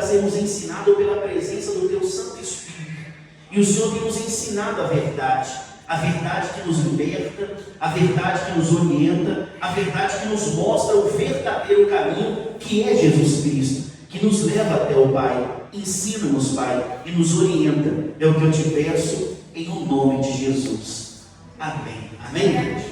para sermos ensinados pela presença do Teu Santo Espírito. E o Senhor tem nos ensinado a verdade que nos liberta, a verdade que nos orienta, a verdade que nos mostra o verdadeiro caminho, que é Jesus Cristo, que nos leva até o Pai. Ensina-nos, Pai, e nos orienta. É o que eu te peço, em nome de Jesus. Amém. Amém, igreja?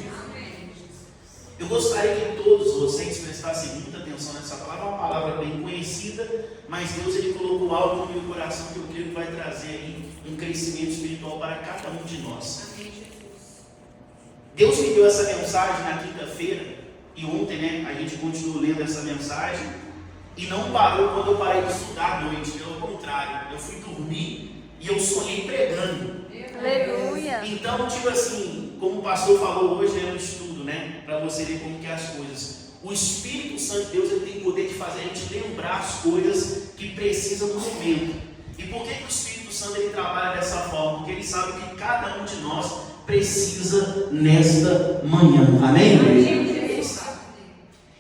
Eu gostaria que todos vocês prestassem muita atenção nessa palavra. É uma palavra bem conhecida, mas Deus ele colocou algo no meu coração que eu creio que vai trazer aí um crescimento espiritual para cada um de nós. Deus me deu essa mensagem na quinta-feira, e ontem, né, a gente continuou lendo essa mensagem, e não parou quando eu parei de estudar à noite. Pelo contrário, eu fui dormir e eu sonhei pregando. Aleluia. Então, tipo assim, como o pastor falou hoje, né, no estudo, né, para você ver como que é as coisas. O Espírito Santo de Deus, ele tem poder de fazer a gente lembrar as coisas que precisa no momento. E por que o Espírito Santo ele trabalha dessa forma? Porque ele sabe que cada um de nós precisa nesta manhã. Amém, igreja? Ele sabe.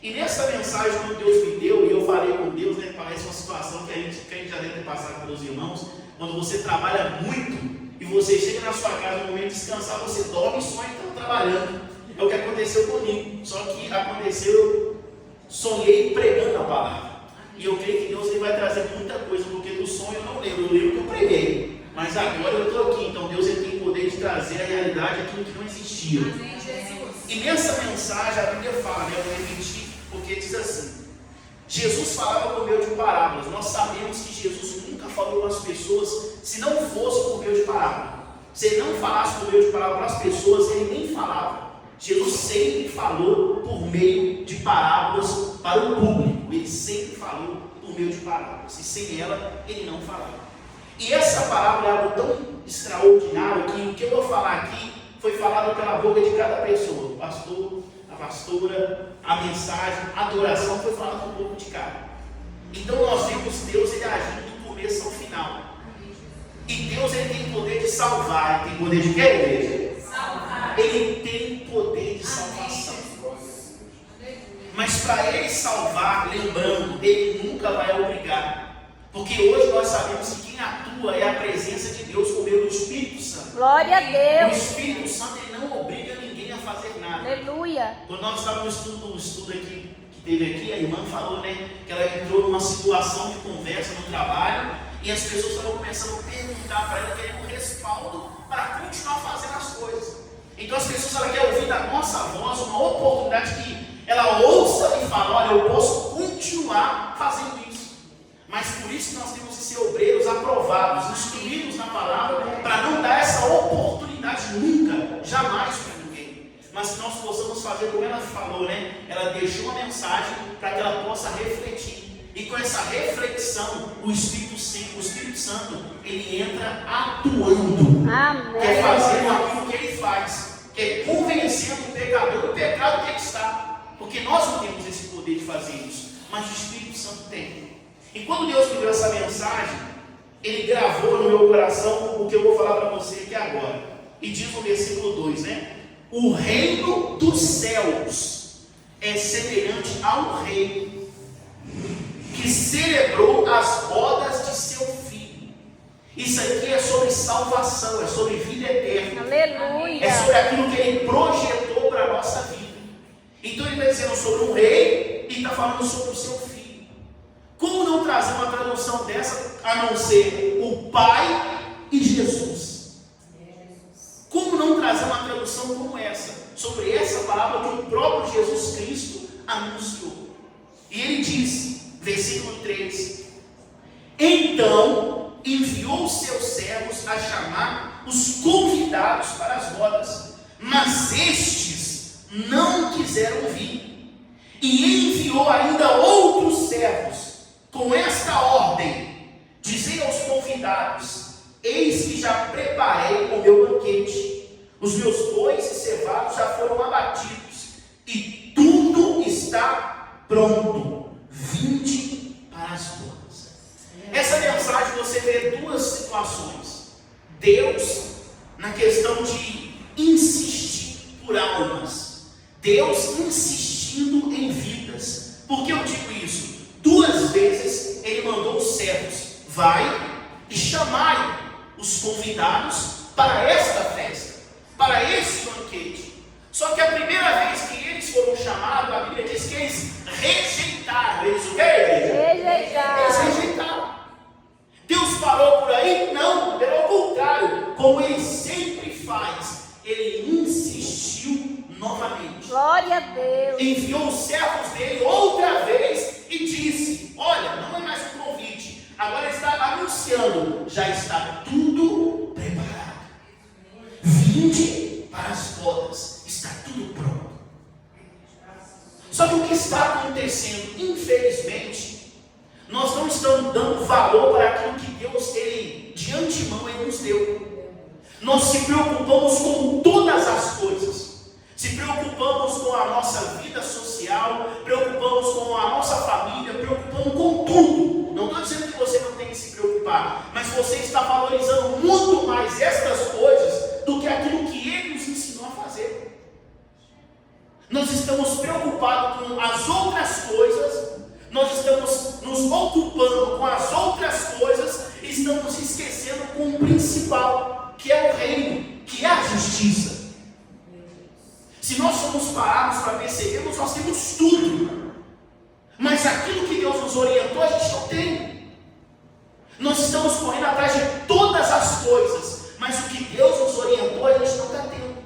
E nessa mensagem que Deus me deu, e eu falei com Deus, né, parece uma situação que a gente já deve ter passado pelos irmãos, quando você trabalha muito e você chega na sua casa no momento de descansar, você dorme e sonha que está trabalhando. É o que aconteceu comigo. Só que aconteceu, eu sonhei pregando a palavra. E eu creio que Deus ele vai trazer muita coisa, porque do sonho eu não lembro, eu lembro que eu preguei. Mas agora eu estou aqui, então Deus ele tem poder de trazer a realidade aquilo que não existia. E nessa mensagem a Bíblia fala, né, eu vou repetir, porque diz assim: Jesus falava por meio de parábolas. Nós sabemos que Jesus nunca falou com as pessoas se não fosse por meio de parábola. Se ele não falasse por meio de parábola para as pessoas, ele nem falava. Jesus sempre falou por meio de parábolas para o público. Ele sempre falou por meio de parábolas. E sem ela, ele não falava. E essa parábola é algo tão extraordinário que o que eu vou falar aqui foi falado pela boca de cada pessoa. O pastor, a pastora, a mensagem, a adoração foi falada por boca de cada. Então nós vemos Deus ele agindo do começo ao final. E Deus ele tem poder de salvar. Ele tem poder de quê, igreja? Salvar. Ele tem poder de salvação. Mas para ele salvar, lembrando, ele nunca vai obrigar. Porque hoje nós sabemos que quem atua é a presença de Deus por meio do Espírito Santo. Glória a Deus. O Espírito Santo ele não obriga ninguém a fazer nada. Aleluia. Quando nós estávamos no estudo aqui, que teve aqui, a irmã falou, né, que ela entrou numa situação de conversa no trabalho e as pessoas estavam começando a perguntar para ela, querendo um respaldo para continuar fazendo as coisas. Então as pessoas ela querem ouvir da nossa voz uma oportunidade que ela ouça e fale: olha, eu posso continuar fazendo isso. Mas por isso nós temos que ser obreiros aprovados, instruídos na palavra, para não dar essa oportunidade nunca, jamais para ninguém. Mas que nós possamos fazer como ela falou, né? Ela deixou uma mensagem para que ela possa refletir. E com essa reflexão, o Espírito Santo, ele entra atuando. Amém. Quer fazer aquilo que ele faz, quer convencendo o pecador do pecado que ele está. Porque nós não temos esse poder de fazer isso, mas o Espírito Santo tem. E quando Deus me deu essa mensagem, ele gravou no meu coração o que eu vou falar para você aqui agora. E diz no versículo 2, né? O reino dos céus é semelhante ao rei que celebrou as bodas de seu filho. Isso aqui é sobre salvação, é sobre vida eterna. Aleluia. É sobre aquilo que ele projetou para a nossa vida. Então ele está dizendo sobre um rei e está falando sobre o seu filho. Como não trazer uma tradução dessa a não ser o Pai e Jesus? Como não trazer uma tradução como essa, sobre essa palavra que o próprio Jesus Cristo anunciou? E ele diz, versículo 3: então enviou os seus servos a chamar os convidados para as bodas, mas estes não quiseram vir. E enviou ainda outros servos com esta ordem: dizei aos convidados: eis que já preparei o meu banquete, os meus bois e cevados já foram abatidos, e tudo está pronto, vinde para as bodas. Essa mensagem você vê duas situações: Deus na questão de insistir por almas, Deus insistindo em vidas. Por que eu digo isso? 2 vezes ele mandou os servos servos: vai e chamai os convidados para esta festa, para esse banquete. Só que a primeira vez que eles foram chamados, a Bíblia diz que eles rejeitaram. Eles o quê? Rejeitaram. Eles rejeitaram. Deus parou por aí? Não, pelo contrário, como Ele sempre faz, Ele insistiu novamente. Glória a Deus. Enviou os servos dele outra vez e disse: olha, não é mais um convite, agora Ele está anunciando, já está tudo preparado. Vinde para as bodas, está tudo pronto. Só que o que está acontecendo, infelizmente, nós não estamos dando valor para aquilo que Deus, Ele, de antemão, Ele nos deu. Nós se preocupamos com todas as coisas. Se preocupamos com a nossa vida social, preocupamos com a nossa família, preocupamos com tudo. Não estou dizendo que você não tem que se preocupar, mas você está valorizando muito mais estas coisas do que aquilo que Ele nos ensinou a fazer. Nós estamos preocupados com as outras coisas, nós estamos nos ocupando com as outras coisas, e estamos esquecendo com o principal, que é o reino, que é a justiça. Se nós formos parados para percebermos, nós temos tudo, mas aquilo que Deus nos orientou, a gente não tem. Nós estamos correndo atrás de todas as coisas, mas o que Deus nos orientou, a gente não está tendo.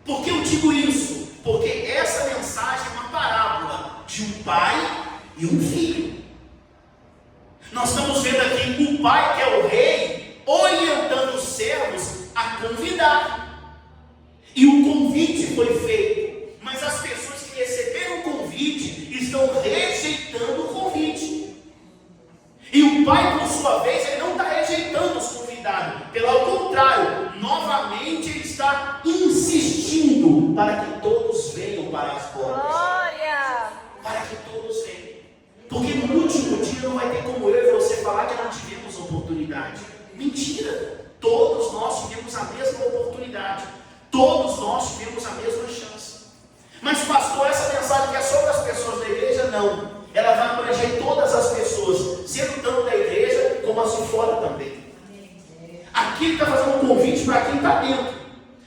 Por que eu digo isso? Porque essa mensagem é uma parábola de um pai e um filho. Nós estamos vendo aqui o pai, que é o rei, orientando os servos a convidar. E o convite foi feito, mas as pessoas que receberam o convite estão rejeitando o convite. E o pai, por sua vez, ele não está rejeitando os convidados, pelo contrário, novamente ele está insistindo para que todos venham para as bodas. Glória. Para que todos venham. Porque no último dia não vai ter como eu e você falar que não tivemos oportunidade. Mentira! Todos nós tivemos a mesma oportunidade. Todos nós tivemos a mesma chance. Mas pastor, essa mensagem que é só para as pessoas da igreja? Não. Ela vai abranger todas as pessoas, sendo tanto da igreja como as de fora também. Aqui ele está fazendo um convite para quem está dentro.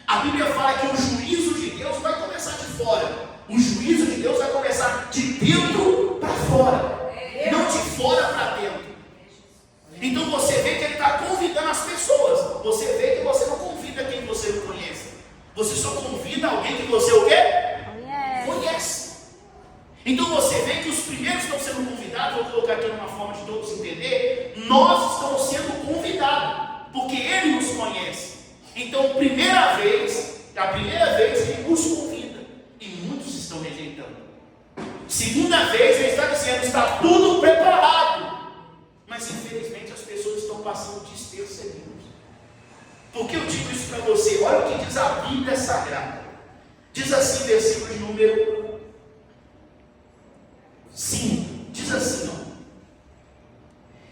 A Bíblia fala que o juízo de Deus vai começar de fora. O juízo de Deus vai começar de dentro para fora, não de fora para dentro. Então você vê que ele está convidando as pessoas. Você vê que você não convida quem você não conhece. Você só convida alguém que você o quê? Conhece. Então você vê que os primeiros estão sendo convidados. Vou colocar aqui uma forma de todos entender. Nós estamos sendo convidados, porque Ele nos conhece. Então, a primeira vez Ele nos convida, e muitos estão rejeitando. Segunda vez Ele está dizendo: está tudo preparado, mas infelizmente as pessoas estão passando despercebidas. Por que eu digo isso para você? Olha o que diz a Bíblia Sagrada. Diz assim, versículo de número 5. Diz assim, ó: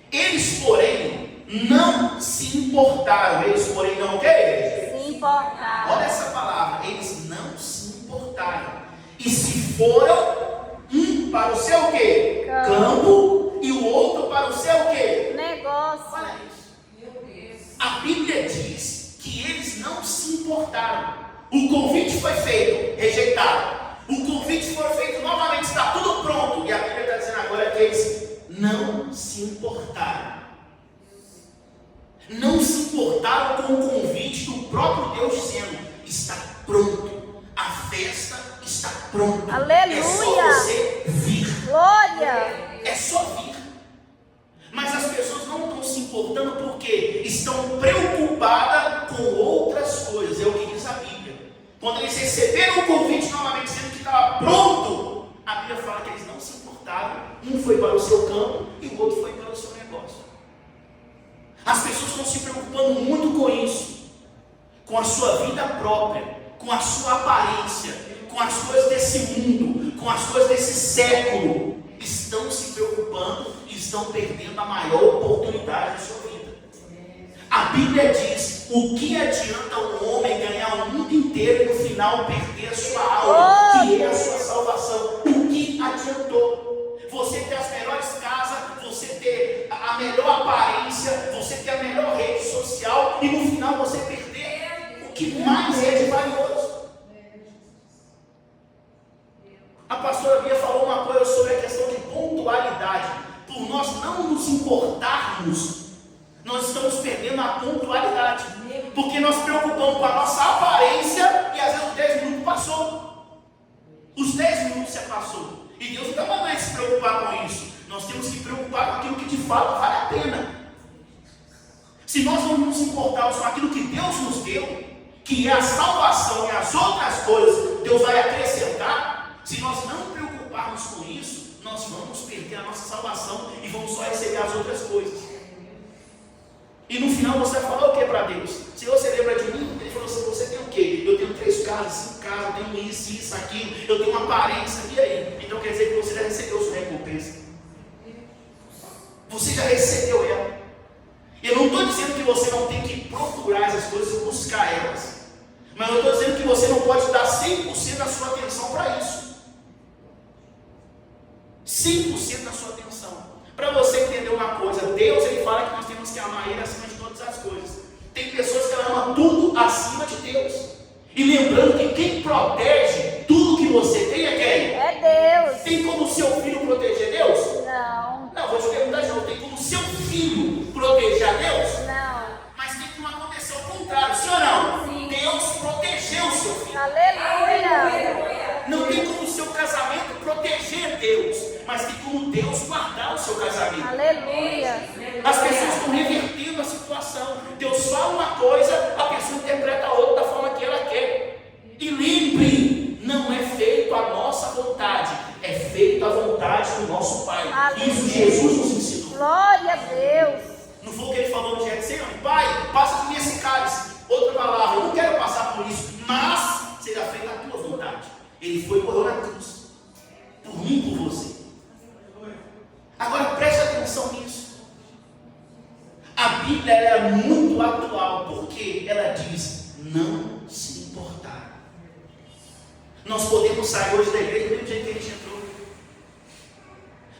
eles, porém, não se importaram. Eles, porém, não o que, igreja? Se importaram. Olha essa palavra. Eles não se importaram. E se foram, um para o seu o quê? Campo. E o outro para o seu o quê? Negócio. Olha isso. A Bíblia diz que eles não se importaram. O convite foi feito, rejeitaram. O convite foi feito novamente, está tudo pronto. E a Bíblia está dizendo agora que eles não se importaram. Não se importaram com o convite do próprio Deus dizendo: está pronto, a festa está pronta. Aleluia. É só você vir. Glória. É só vir. Mas as pessoas não estão se importando porque estão preocupadas com outras coisas. É o que diz a Bíblia. Quando eles receberam o convite novamente dizendo que estava pronto, a Bíblia fala que eles não se importaram. Um foi para o seu campo e o outro foi para o seu negócio. As pessoas estão se preocupando muito com isso, com a sua vida própria, com a sua aparência, com as coisas desse mundo, com as coisas desse século. Estão se preocupando e estão perdendo a maior oportunidade da sua vida. A Bíblia diz: o que adianta um homem ganhar o mundo inteiro e no final perder a sua alma, que é a sua salvação? O que adiantou? Você ter as melhores casas, nós não nos importarmos, nós estamos perdendo a pontualidade. Porque nós preocupamos com a nossa aparência e às vezes os 10 minutos passou. Os 10 minutos se passou. E Deus não está mandando se preocupar com isso. Nós temos que preocupar com aquilo que de fato vale a pena. Se nós não nos importarmos com aquilo que Deus nos deu, que é a salvação e as outras coisas, Deus vai acrescentar. Se nós não preocuparmos com isso, nós vamos perder a nossa salvação e vamos só receber as outras coisas. E no final você vai falar o que para Deus? Se você lembra de mim, ele falou assim: você tem o quê? Eu tenho 3 casas, 5 casas, eu tenho isso, aquilo, eu tenho uma aparência, e aí? Então quer dizer que você já recebeu sua recompensa. Você já recebeu ela. Eu não estou dizendo que você não tem que procurar essas coisas e buscar elas. Mas eu estou dizendo que você não pode dar 100% da sua atenção para isso. 100% da sua atenção. Para você entender uma coisa, Deus ele fala que nós temos que amar Ele acima de todas as coisas. Tem pessoas que amam tudo acima de Deus. E lembrando que quem protege tudo que você tem é quem? É Deus. Tem como seu filho proteger Deus? Não. Não, vou te perguntar de novo. Tem como seu filho proteger a Deus? Não. Mas tem como acontecer o contrário, sim ou não? Sim. Deus protegeu o seu filho. Aleluia. Não tem como o seu casamento proteger Deus, mas tem como Deus guardar o seu casamento. Aleluia. As pessoas estão revertendo a situação. Deus fala uma coisa, a pessoa interpreta a outra da forma que ela quer. E lembre, não é feito a nossa vontade, é feito a vontade do nosso Pai. Aleluia. Isso Jesus nos ensinou. Glória a Deus. Não foi o que ele falou no Getsemane: Pai, passa por mim esse cálice. Outra palavra: eu não quero passar por isso, mas seja feita a tua vontade. Ele foi e morreu na cruz, por mim e por você. Agora preste atenção nisso. A Bíblia ela é muito atual, porque ela diz: não se importar. Nós podemos sair hoje da igreja do mesmo jeito que a gente entrou.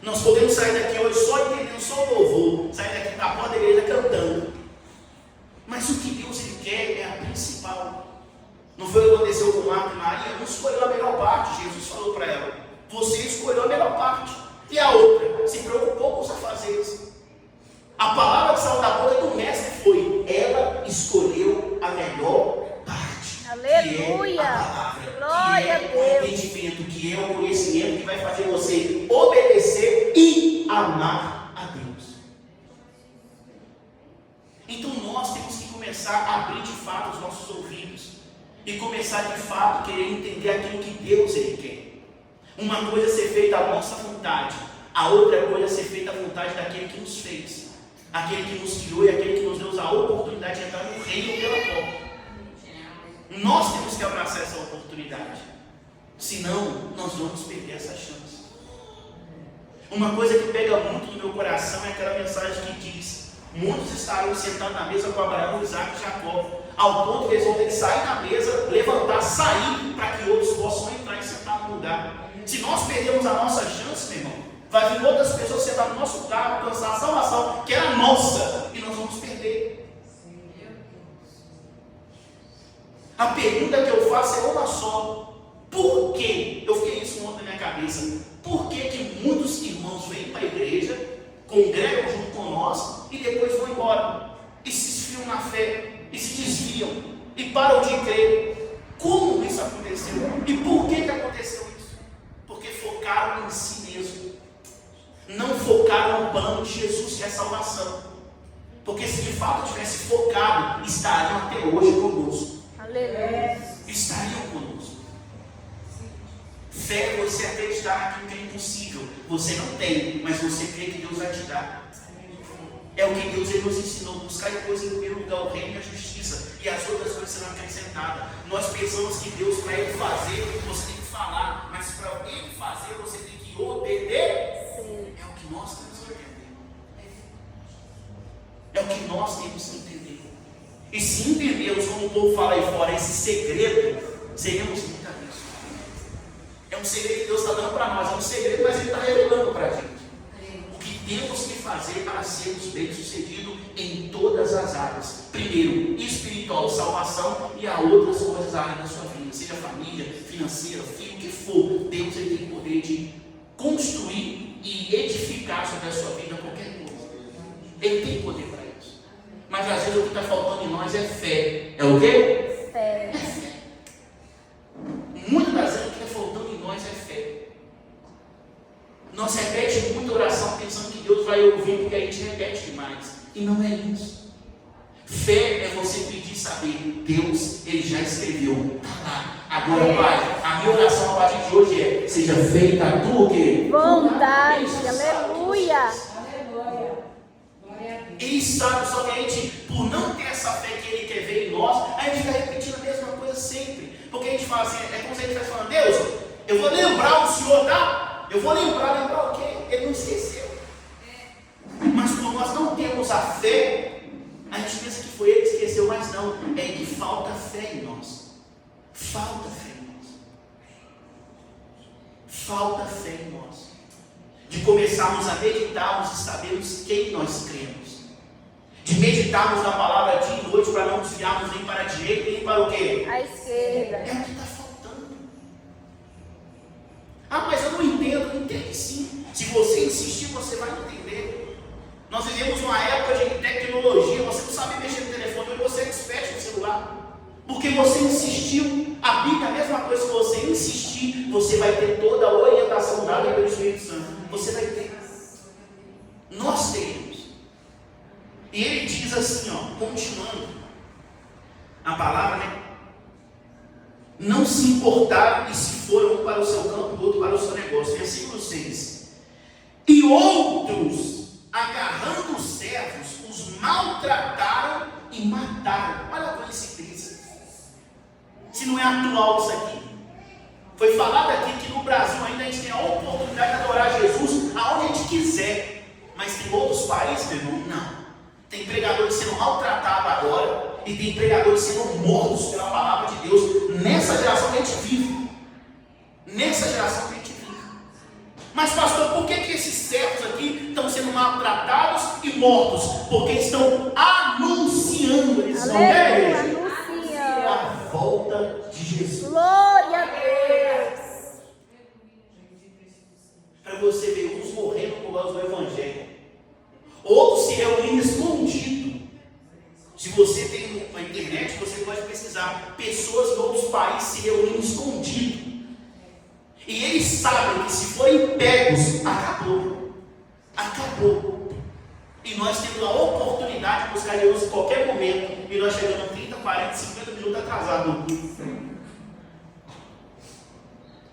Nós podemos sair daqui hoje só entendendo só o louvor, sair daqui da porta da igreja cantando. Mas o que Deus ele quer é a principal. Não foi o que aconteceu com Marta e Maria? Não escolheu a melhor parte. Jesus falou para ela: você escolheu a melhor parte. E a outra se preocupou com os afazeres. A palavra que saiu da boca do mestre foi: ela escolheu a melhor parte. Aleluia. Que é a palavra, Glória que a é o Deus. entendimento, que é o conhecimento que vai fazer você obedecer e amar a Deus. Então nós temos que começar a abrir de fato os nossos ouvidos e começar de fato a querer entender aquilo que Deus ele quer. Uma coisa é ser feita a nossa vontade, a outra coisa é ser feita a vontade daquele que nos fez, aquele que nos criou e aquele que nos deu a oportunidade de entrar no reino pela porta. Nós temos que abraçar essa oportunidade, senão nós vamos perder essa chance. Uma coisa que pega muito no meu coração é aquela mensagem que diz: muitos estarão sentados na mesa com Abraão, Isaac e Jacó, ao ponto que eles vão ter que sair da mesa, levantar, sair, para que outros possam entrar e sentar no lugar. Se nós perdemos a nossa chance, meu irmão, vai vir outras pessoas sentar no nosso lugar, alcançar a salvação que era nossa, e nós vamos perder. A pergunta que eu faço é uma só: por que? Eu fiquei isso ontem na minha cabeça. Por que muitos irmãos vêm para a igreja, congregam junto com nós e depois vão embora e se esfriam na fé e se desviam e param de crer? Como isso aconteceu? E por que aconteceu isso? Porque focaram em si mesmo, não focaram no plano de Jesus, que é a salvação. Porque se de fato tivesse focado, estariam até hoje conosco. Aleluia. Estariam conosco. Fé é você acreditar naquilo que é impossível. Você não tem, mas você crê que Deus vai te dar. É o que Deus ele nos ensinou: buscar depois em primeiro lugar o reino e a justiça, e as outras coisas serão acrescentadas. Nós pensamos que Deus, para Ele fazer, você tem que falar, mas para Ele fazer, você tem que obedecer. É o que nós temos que entender. É o que nós temos que entender. E se entendermos, como o povo fala aí fora, esse segredo, seremos muito a Deus. É um segredo que Deus está dando para nós, é um segredo, mas Ele está revelando para a gente o que temos que fazer para sermos bem-sucedidos em todas as áreas. Primeiro, espiritual, salvação, e a outras coisas da área da sua vida, seja família, financeira, filho, o que for. Deus ele tem o poder de construir e e edificar sobre a sua vida qualquer coisa. Ele tem poder para isso. Mas às vezes o que está faltando em nós é fé. É o quê? Fé. É fé. Muitas das vezes o que está faltando em nós é fé. Nós repete muita oração pensando que Deus vai ouvir porque a gente repete demais. E não é isso. Fé é você pedir e saber, Deus, Ele já escreveu, está lá. Agora, Pai, a minha oração a partir de hoje é: seja feita a tua o quê? Vontade. Aleluia. Ele sabe, só que a gente, por não ter essa fé que Ele quer ver em nós, a gente fica repetindo a mesma coisa sempre. Porque a gente fala assim, é como se a gente estivesse falando: Deus, eu vou lembrar o Senhor, tá? Eu vou lembrar o quê? Ele não esqueceu. Mas por nós não termos a fé, a gente pensa que foi Ele que esqueceu, mas não, é que falta fé em nós. Falta fé em nós. Falta fé em nós. De começarmos a meditarmos e sabermos quem nós cremos. De meditarmos na palavra dia e noite para não desviarmos nem para a direita nem para o quê? À esquerda. É o que está faltando. Ah, mas eu não entendo. Entende sim. Se você insistir, você vai entender. Nós vivemos uma época de tecnologia. Você não sabe mexer no telefone, mas você é expert no celular. Porque você insistiu. A Bíblia é a mesma coisa. Se você insistir, você vai ter toda a orientação dada pelo Espírito Santo. Você vai ter. Nós teremos. E ele diz assim, ó, continuando a palavra, né? Não se importaram e se foram um para o seu campo, o outro para o seu negócio. Versículo 6. E outros, agarrando os servos, os maltrataram e mataram. Olha a coincidência. Se não é atual isso aqui. Foi falado aqui que no Brasil ainda a gente tem a oportunidade de adorar Jesus aonde a gente quiser. Mas tem outros países, meu irmão, não. Tem pregadores sendo maltratados agora e tem pregadores sendo mortos pela palavra de Deus nessa geração que a gente vive. Nessa geração que a gente vive. Mas pastor, por que esses servos aqui estão sendo maltratados e mortos? Porque estão anunciando, eles são a volta de Jesus. Glória a Deus. Para você ver, uns morrendo por causa do Evangelho, outros se reunindo escondido. Se você tem a internet, você pode pesquisar pessoas de outros países se reunindo escondido. E eles sabem que se forem pegos, acabou. Acabou. E nós temos a oportunidade de buscar Jesus em qualquer momento. E nós chegamos 30, 40, 50 minutos atrasados.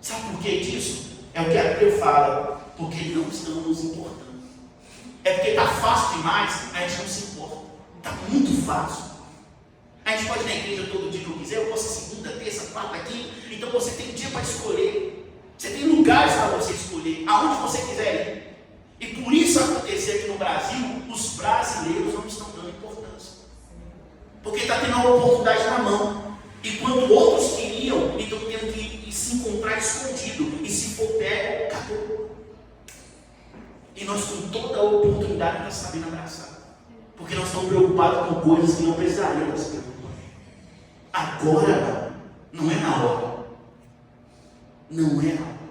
Sabe por que disso? É o que a Bíblia fala. Porque não estamos nos importando. É porque está fácil demais, a gente não se importa. Está muito fácil. A gente pode ir na igreja todo dia que eu quiser, eu posso ser segunda, terça, quarta, quinta. Então você tem dia para escolher. Você tem lugares para você escolher, aonde você quiser ir. E por isso acontecer aqui no Brasil, os brasileiros não estão dando importância. Porque está tendo a oportunidade na mão. E quando outros queriam, então tendo que se encontrar escondido. E se for pego, acabou. E nós com toda a oportunidade para saber abraçar. Porque nós estamos preocupados com coisas que não precisaríamos se preocupar. Agora não é na hora. Não é na hora.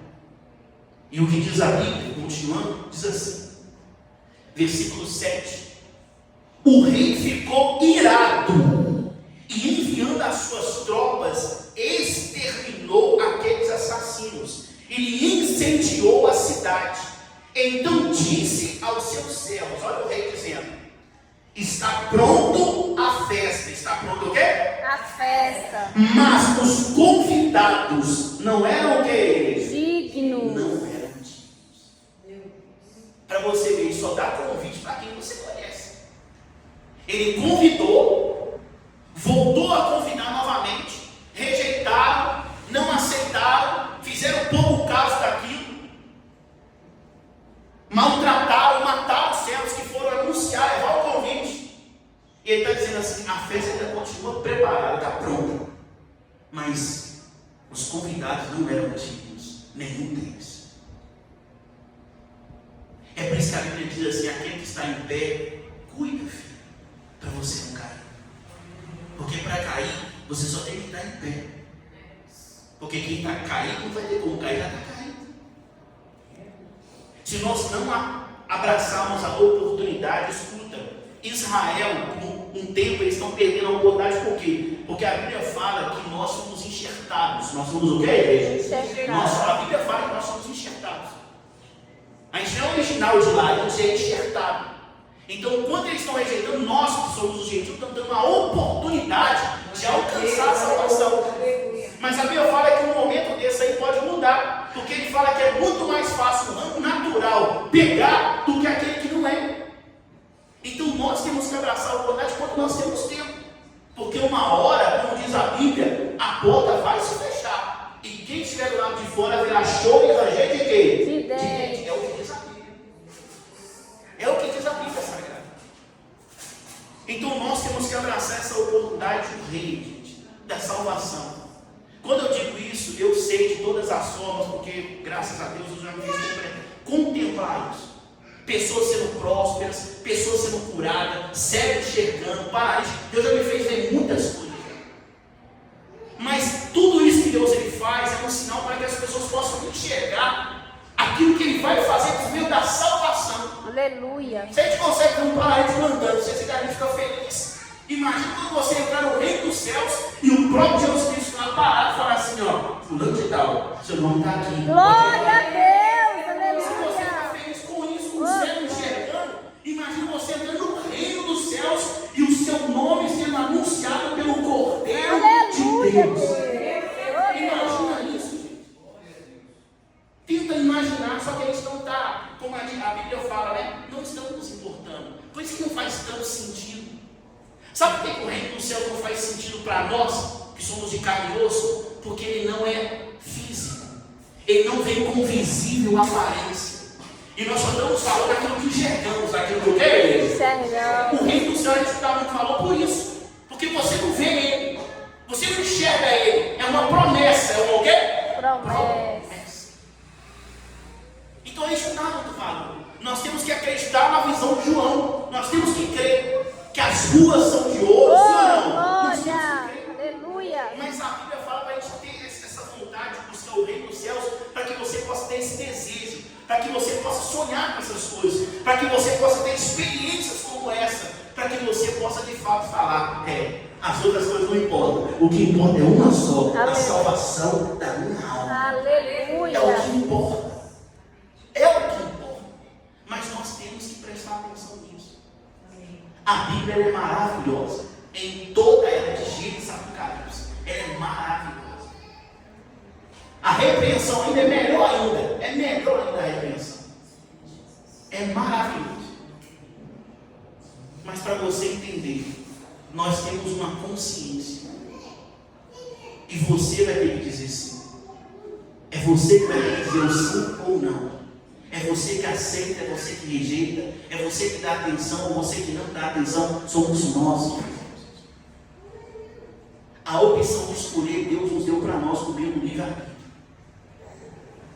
E o que diz a Bíblia, continuando, diz assim, versículo 7. O rei ficou irado e enviando as suas tropas, exterminou aqueles assassinos e incendiou a cidade. Então disse aos seus servos, olha o rei dizendo, está pronto a festa. Está pronto o quê? A festa. Mas os convidados não eram o quê? Dignos. Não eram dignos. Para você ver, ele só dá convite para quem você conhece. Ele convidou, voltou a convidar novamente, rejeitaram, não aceitaram, fizeram pouco caso daquilo. Maltrataram, mataram os servos que foram anunciar, levar o convite. E ele está dizendo assim, a festa ainda continua preparada, está pronta. Mas os convidados não eram dignos, nenhum deles. É por isso que a Bíblia diz assim, aquele que está em pé, cuida, filho, para você não cair. Porque para cair, você só tem que estar em pé. Porque quem está caído não vai ter como cair, já está caído. se nós não abraçarmos a oportunidade, escuta, Israel, por um tempo, eles estão perdendo a oportunidade, por quê? Porque a Bíblia fala que nós somos enxertados. Nós somos o quê, igreja? A Bíblia fala que nós somos enxertados. A gente não é original de lá, a gente é enxertado. Então, quando eles estão rejeitando, nós que somos os gentios, estamos dando uma oportunidade de alcançar a salvação. Mas a Bíblia fala que um momento desse aí pode mudar, porque ele fala que é muito mais fácil, no ramo natural, pegar do que aquele que não é. Então nós temos que abraçar a oportunidade quando nós temos tempo, porque uma hora, como diz a Bíblia, a porta vai se fechar, e quem estiver do lado de fora verá choro e ranger de quê? De dente. É o que diz a Bíblia. É o que diz a Bíblia Sagrada. Então nós temos que abraçar essa oportunidade do reino, gente, da salvação. Quando eu digo isso, eu sei de todas as formas, porque graças a Deus eu já me fiz contemplar isso. Pessoas sendo prósperas, pessoas sendo curadas, cegos enxergando, paralíticos. Deus já me fez ver muitas coisas. Mas tudo isso que Deus ele faz é um sinal para que as pessoas possam enxergar aquilo que Ele vai fazer por meio da salvação. Aleluia. Se a gente consegue ver um paralítico andando, você fica feliz. Imagina quando você entrar no reino dos céus e o próprio Jesus Cristo lá parado e falar assim, ó, fulano de tal, seu nome está aqui. Glória a Deus, aleluia. Se você está feliz com isso, com o céu enxergando, imagina você entrando no reino dos céus e o seu nome sendo anunciado pelo Cordeiro de Deus. Imagina isso, gente. Tenta imaginar, só que a gente não está, como a Bíblia fala, né? Não estamos nos importando. Por isso que não faz tanto sentido. Sabe por que o reino do céu não faz sentido para nós, que somos de carne e osso? Porque ele não é físico. Ele não vem com visível aparência. E nós só damos valor naquilo que enxergamos, naquilo que o reino do céu, a gente falou por isso. Porque você não vê ele. Você não enxerga ele. É uma promessa. É uma o quê? Promessa. Então a gente não dá muito valor. Nós temos que acreditar na visão de João. Nós temos que crer que as ruas são de ouro, sim ou não? Nós temos que crer. Aleluia. Mas a Bíblia fala para a gente ter essa vontade de buscar o reino dos céus, para que você possa ter esse desejo, para que você possa sonhar com essas coisas, para que você possa ter experiências como essa, para que você possa de fato falar, as outras coisas não importam, o que importa é uma só, a salvação da minha alma. Aleluia. É o que importa. É o que importa. Mas nós temos que prestar atenção nisso. A Bíblia é maravilhosa. Em toda ela de Gênesis e Apocalipse. Ela é maravilhosa. A repreensão ainda é melhor ainda. É melhor ainda a repreensão. É maravilhoso. Mas para você entender, nós temos uma consciência. E você vai ter que dizer sim. É você que vai ter que dizer o sim ou não. É você que aceita, é você que rejeita, é você que dá atenção, ou você que não dá atenção, somos nós. A opção de escolher, Deus nos deu para nós por meio do livre-arbítrio.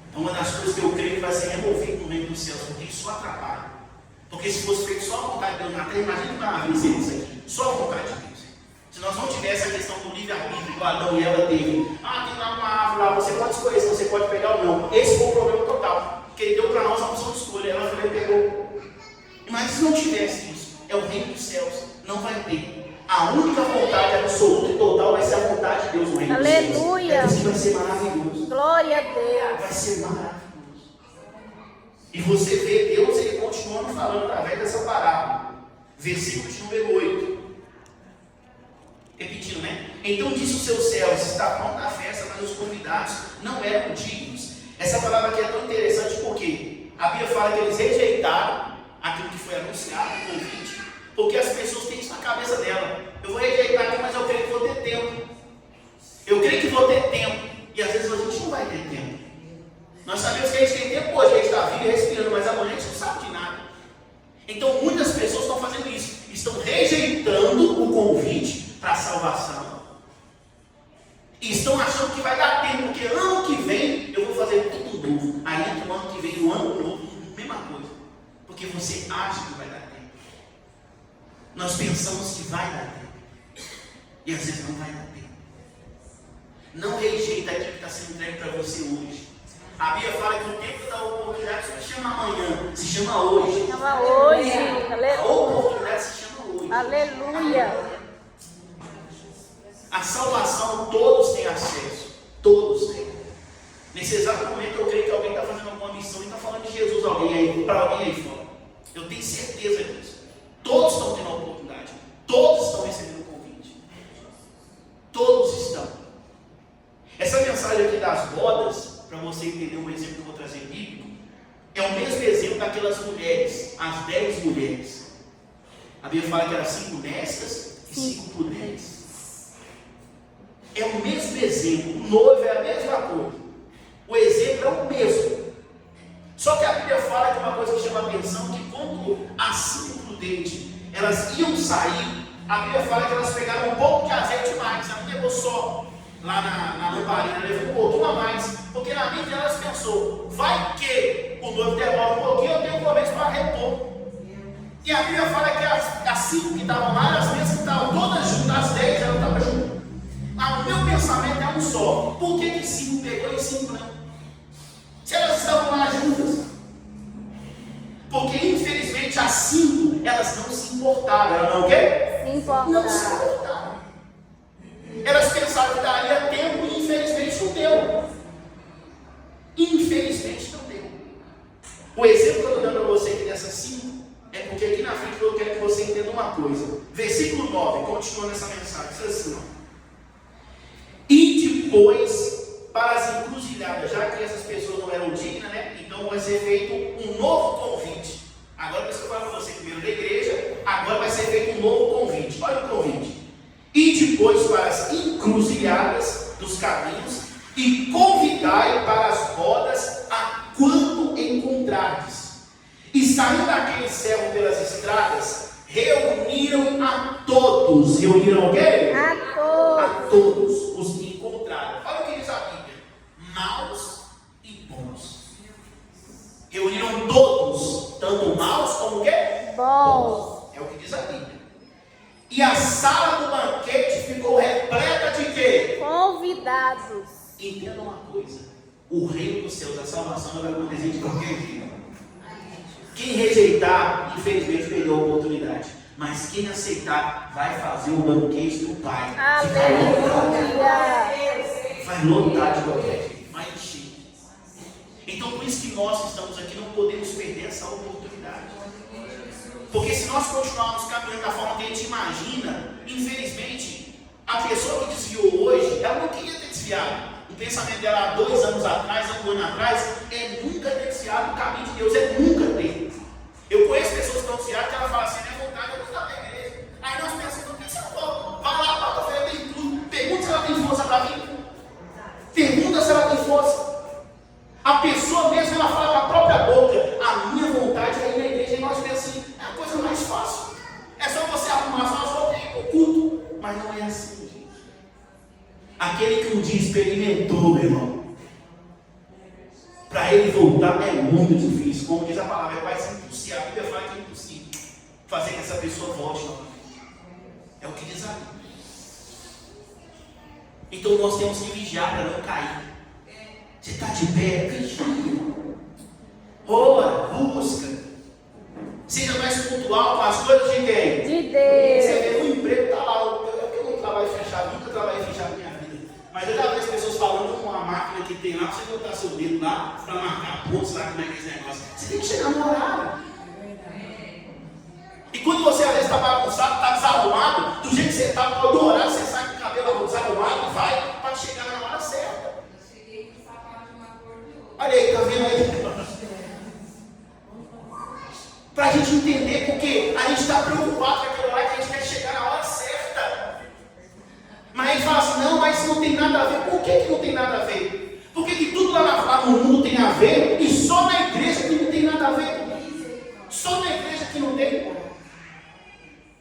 Então, uma das coisas que eu creio que vai ser removido no reino dos céus, porque isso atrapalha. Porque se fosse feito só a vontade de Deus na terra, imagina que maravilha seria isso aqui, só a vontade de Deus. Se nós não tivéssemos a questão do livre-arbítrio, que Adão e Eva teve, tem lá uma árvore lá, você pode escolher se você pode pegar ou não. Esse foi o problema total. Porque Ele deu para nós a opção de escolha, ela foi e pegou. Mas se não tivesse isso, é o reino dos céus, não vai ter. A única vontade absoluta e total vai ser a vontade de Deus no reino dos céus. Aleluia. Isso vai ser maravilhoso. Glória a Deus. Vai ser maravilhoso. E você vê Deus, Ele continuando falando através dessa parábola. Versículo de número 8. Repetindo, né? Então disse os seus céus, está pronta a festa, mas os convidados não eram dignos. Essa palavra aqui é tão interessante porque a Bíblia fala que eles rejeitaram aquilo que foi anunciado, o convite, porque as pessoas têm isso na cabeça dela. Eu vou rejeitar aqui, mas eu creio que vou ter tempo. Eu creio que vou ter tempo. E às vezes a gente não vai ter tempo. Nós sabemos que a gente tem tempo hoje, a gente está vivo e respirando, mas amanhã a gente não sabe de nada. Então muitas pessoas estão fazendo isso. Estão rejeitando o convite para a salvação. E estão achando que vai dar tempo, porque ano que vem eu vou fazer tudo novo. Aí entra o ano que vem, o ano novo, mesma coisa. Porque você acha que vai dar tempo. Nós pensamos que vai dar tempo. E às vezes não vai dar tempo. Não rejeita aquilo que está sendo entregue para você hoje. A Bíblia fala que o tempo da oportunidade não se chama amanhã, se chama hoje. Chama hoje. A Aleluia. oportunidade se chama hoje. Aleluia. A salvação todos têm acesso. Todos têm. Nesse exato momento eu creio que alguém está fazendo alguma missão e está falando de Jesus para alguém aí fora. Eu tenho certeza disso. Todos estão tendo a oportunidade. Todos estão recebendo o convite. Todos estão. Essa mensagem aqui das bodas, para você entender um exemplo que eu vou trazer bíblico, é o mesmo exemplo daquelas mulheres, as 10 mulheres. A Bíblia fala que eram 5 honestas e 5 prudentes. É o mesmo exemplo, o noivo é a mesma coisa. O exemplo é o mesmo. Só que a Bíblia fala que uma coisa que chama a atenção, que quando as 5 prudentes, elas iam sair, a Bíblia fala que elas pegaram um pouco de azeite mais. Ela não levou só lá na lamparina, levou um pouquinho a mais. Porque na mente elas pensou, vai que o noivo demora um pouquinho, eu tenho pelo menos para repor. E a Bíblia fala que as 5 que estavam lá, as mesmas que estavam todas juntas, as 10 elas estavam juntas. O meu pensamento é um só. Por que 5 pegou e 5 não? Se elas estavam lá juntas. Porque infelizmente as 5 elas não se importaram. Elas não o quê? Se importaram. Não se importaram. Elas pensaram que daria tempo e infelizmente não deu. Infelizmente não deu. O exemplo que eu estou dando para você aqui dessas 5 é porque aqui na frente eu quero que você entenda uma coisa. Versículo 9, continuando essa mensagem, diz assim: e depois para as encruzilhadas, já que essas pessoas não eram dignas, né? Então vai ser feito um novo convite. Agora eu falo para você primeiro da igreja, agora vai ser feito um novo convite. Olha o convite. E depois para as encruzilhadas dos caminhos, e convidai para as bodas a quando encontrardes. E saindo daquele servo pelas estradas, reuniram a todos. Reuniram o quê? A todos. A todos os que encontraram. Olha o que diz a Bíblia: maus e bons. Reuniram todos, tanto maus como o quê? Bons. É o que diz a Bíblia. E a sala do banquete ficou repleta de quê? Convidados. Entenda uma coisa: o reino dos céus, a salvação, não vai acontecer de qualquer jeito. Quem rejeitar, infelizmente perdeu a oportunidade. Mas quem aceitar, vai fazer o banquete do Pai. Aleluia. Vai lotar de qualquer jeito, vai encher. Então por isso que nós que estamos aqui não podemos perder essa oportunidade. Porque se nós continuarmos caminhando da forma que a gente imagina, infelizmente, a pessoa que desviou hoje, ela não queria ter desviado. O pensamento dela há 2 anos atrás, há 1 ano atrás, é nunca ter desviado do caminho de Deus, é nunca ter. Eu conheço pessoas que estão desviadas que ela fala assim, minha vontade é gostar da igreja. Aí nós pensamos, por que você não volta? Vai lá, quarta-feira tem tudo. Pergunta se ela tem força para vir. Pergunta se ela tem força. A pessoa mesmo, ela fala com a própria boca, a minha vontade é ir na igreja. E nós pensamos assim, é a coisa mais fácil. É só você arrumar suas roupas e ir para o culto. Mas não é assim, gente. Aquele que um dia experimentou, meu irmão, para ele voltar é muito difícil. Como diz a palavra, vai ser impossível. A Bíblia fala que é impossível fazer que essa pessoa volte novamente. É o que diz a Bíblia. Então nós temos que vigiar para não cair. Você está de pé, vigia. Ora, busca. Seja mais pontual com as coisas de quem? De Deus. Você vê, o emprego está lá. Eu não trabalho fechado, nunca trabalhei fechado na minha vida. Mas eu já vi as pessoas falando com uma máquina que tem lá, para você botar seu dedo lá, para marcar pontos lá, como é que é esse negócio. Você tem que chegar no horário. E quando você às vezes está bagunçado, está desarrumado, do jeito que você está, no horário você sai com o cabelo desarrumado e vai para chegar na hora certa. Olha aí, está vendo aí? Para a gente entender, porque a gente está preocupado com aquele horário que a gente quer chegar na hora certa. Mas a gente fala assim, não, mas isso não tem nada a ver. Por que não tem nada a ver? Por que tudo lá no mundo tem a ver e só na igreja que não tem nada a ver? Só na igreja que não tem.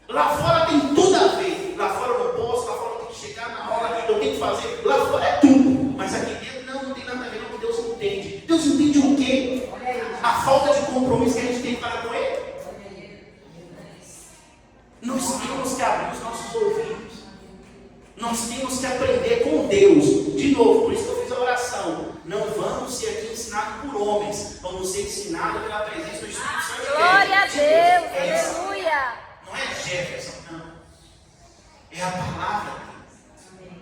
Lá fora tem tudo a ver. Lá fora eu não posso, lá fora eu tenho que chegar na hora, eu tenho que fazer. Lá fora é tudo. Mas aqui dentro não tem nada a ver, não, que Deus entende. Deus entende o quê? A falta de compromisso que a gente tem para com Ele. Nós temos que abrir os nossos ouvidos. Nós temos que aprender com Deus. De novo, por isso que eu fiz a oração. Não vamos ser aqui ensinados homens, vamos ser ensinados pela presença do Espírito Santo. Glória a de Deus. Aleluia. Não é Jefferson, não. É a palavra de Deus.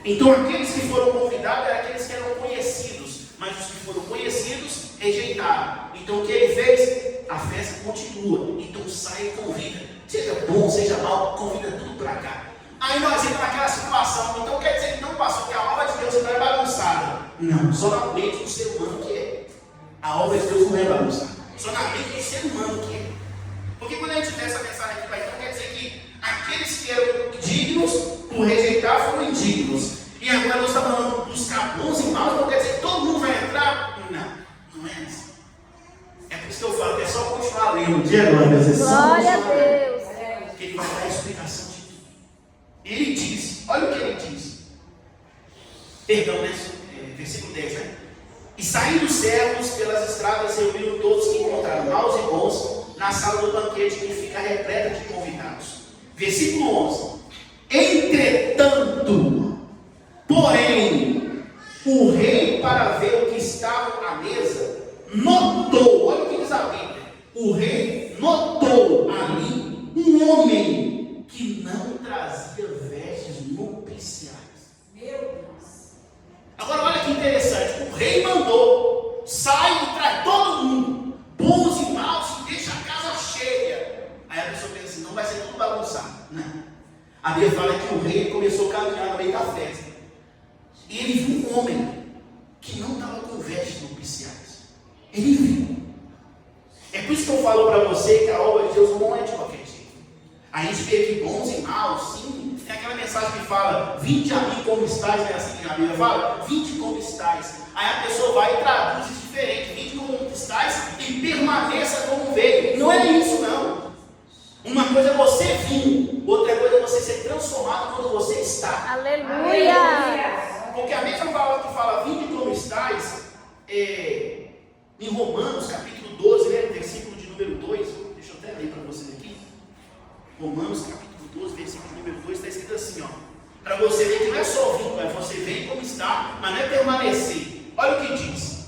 Então aqueles que foram convidados eram aqueles que eram conhecidos, mas os que foram conhecidos rejeitaram. Então o que ele fez? A festa continua. Então sai e convida. Seja bom, seja mal, convida tudo para cá. Aí nós entramos naquela situação. Então quer dizer que não passou, que a obra de Deus é bagunçada. Não, só na mente do ser humano que é. A obra de Deus não é bagunçada. Só na mente do ser humano que é. Porque quando a gente vê essa mensagem aqui, então quer dizer que aqueles que eram dignos, por rejeitar, foram indignos. E agora nós estamos falando de buscar bons e maus, então quer dizer que todo mundo vai entrar? Não, não é assim. É por isso que eu falo que é só continuar lendo. Dia agora, Deus, é só Glória a continuar lendo, Deus. que ele vai dar a explicação de tudo. Ele diz, olha o que ele diz. Perdão, né? Versículo 10, né? E saindo os servos pelas estradas, reuniram todos que encontraram maus e bons na sala do banquete, que fica repleta de convidados. Versículo 11. Entretanto, porém, o rei, para ver o que estava à mesa, notou, olha o que diz a Bíblia, o rei notou ali um homem que não trazia vestes nupciais. Meu Deus. Agora olha que interessante, o rei mandou, sai e traz todo mundo, bons e maus, e deixa a casa cheia. Aí a pessoa pensa assim, não vai ser tudo bagunçado. Não. A Bíblia fala que o rei começou a caminhar no meio da festa. E ele viu um homem que não estava com vestes nupciais. Ele viu. É por isso que eu falo para você que a obra de Deus não é de qualquer jeito. A gente vê aqui bons e maus, sim. Tem aquela mensagem que fala, vinde a mim como estáis, né? Assim que a Bíblia fala, vinde como estáis. Aí a pessoa vai e traduz diferente, vinde como estáis e permaneça como veio. Não é isso não. Uma coisa é você vir, outra coisa é você ser transformado quando você está. Aleluia. Porque a mesma palavra que fala, vinde como estáis, em Romanos capítulo 12, né, versículo de número 2, deixa eu até ler para vocês aqui. Romanos capítulo 12, versículo número 2, está escrito assim, ó. Para você ver que não é só vir, mas você vem como está, mas não é permanecer. Olha o que diz.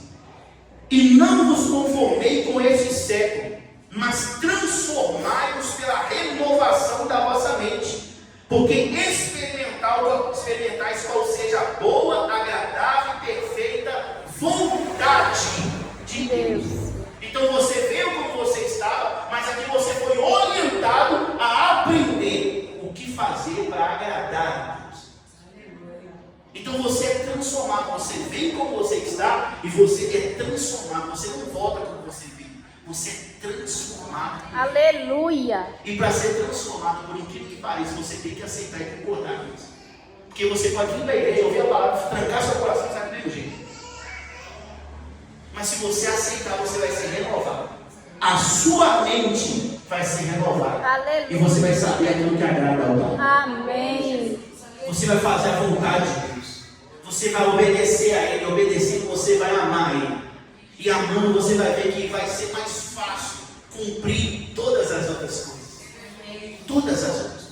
E não vos conformei com este século, mas transformai-vos pela renovação da vossa mente, porque experimentais qual seja a boa, agradável e perfeita vontade de Deus. Então você veio como você estava, mas aqui você foi orientado a aprender o que fazer para agradar a Deus. Então você é transformado, você vem como você está e você é transformado, você não volta como você veio, você é transformado. Aleluia. E para ser transformado, por incrível que pareça, você tem que aceitar e concordar com isso. Porque você pode vir da igreja, ouvir a palavra, trancar seu coração e sair do mesmo jeito. Mas se você aceitar, você vai ser renovado. A sua mente vai ser renovada. Aleluia. E você vai saber aquilo que agrada ao Pai. Amém. Você vai fazer a vontade de Deus. Você vai obedecer a Ele. Obedecendo, você vai amar Ele. E amando, você vai ver que vai ser mais fácil cumprir todas as outras coisas. Todas as outras.